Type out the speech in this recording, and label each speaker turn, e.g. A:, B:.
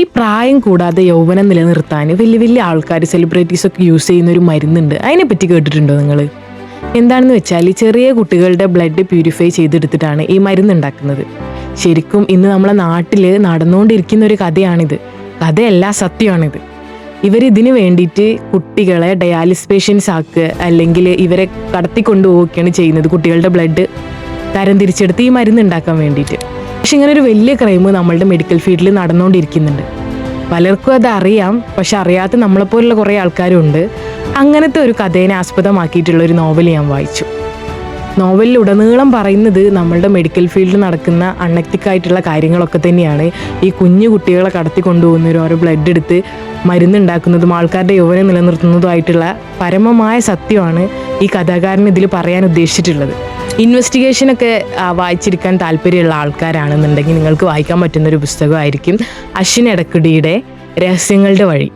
A: ഈ പ്രായം കൂടാതെ യൗവനം നിലനിർത്താൻ വലിയ വലിയ ആൾക്കാർ സെലിബ്രിറ്റീസ് ഒക്കെ യൂസ് ചെയ്യുന്ന ഒരു മരുന്നുണ്ട്. അതിനെപ്പറ്റി കേട്ടിട്ടുണ്ടോ നിങ്ങൾ? എന്താണെന്ന് വെച്ചാൽ ചെറിയ കുട്ടികളുടെ ബ്ലഡ് പ്യൂരിഫൈ ചെയ്തെടുത്തിട്ടാണ് ഈ മരുന്ന് ഉണ്ടാക്കുന്നത്. ശരിക്കും ഇന്ന് നമ്മളെ നാട്ടിൽ നടന്നുകൊണ്ടിരിക്കുന്ന ഒരു കഥയാണിത്. കഥയല്ല, സത്യമാണിത്. ഇവരിതിന് വേണ്ടിയിട്ട് കുട്ടികളെ ഡയാലിസിസ് പേഷ്യൻസ് ആക്കുക, അല്ലെങ്കിൽ ഇവരെ കടത്തിക്കൊണ്ടുപോവുകയാണ് ചെയ്യുന്നത്, കുട്ടികളുടെ ബ്ലഡ് തരം തിരിച്ചെടുത്ത് ഈ മരുന്ന് ഉണ്ടാക്കാൻ വേണ്ടിയിട്ട്. പക്ഷെ ഇങ്ങനെ ഒരു വലിയ ക്രൈം നമ്മളുടെ മെഡിക്കൽ ഫീൽഡിൽ നടന്നുകൊണ്ടിരിക്കുന്നുണ്ട്. പലർക്കും അത് അറിയാം, പക്ഷെ അറിയാത്ത നമ്മളെപ്പോലുള്ള കുറേ ആൾക്കാരുണ്ട്. അങ്ങനത്തെ ഒരു കഥയെ ആസ്പദമാക്കിയിട്ടുള്ള ഒരു നോവൽ ഞാൻ വായിച്ചു. നോവലിലുടനീളം പറയുന്നത് നമ്മളുടെ മെഡിക്കൽ ഫീൽഡിൽ നടക്കുന്ന അൺഎത്തിക്കായിട്ടുള്ള കാര്യങ്ങളൊക്കെ തന്നെയാണ്. ഈ കുഞ്ഞു കുട്ടികളെ കടത്തി കൊണ്ടുപോകുന്നവരും ഓരോ ബ്ലഡ് എടുത്ത് മരുന്നുണ്ടാക്കുന്നതും ആൾക്കാരുടെ യൗവനം നിലനിർത്തുന്നതുമായിട്ടുള്ള പരമമായ സത്യമാണ് ഈ കഥാകാരൻ ഇതിൽ പറയാൻ ഉദ്ദേശിച്ചിട്ടുള്ളത്. ഇൻവെസ്റ്റിഗേഷനൊക്കെ വായിച്ചിരിക്കാൻ താല്പര്യമുള്ള ആൾക്കാരാണെന്നുണ്ടെങ്കിൽ നിങ്ങൾക്ക് വായിക്കാൻ പറ്റുന്നൊരു പുസ്തകമായിരിക്കും അശ്വിൻ എടക്കുടിയുടെ രഹസ്യങ്ങളുടെ വഴി.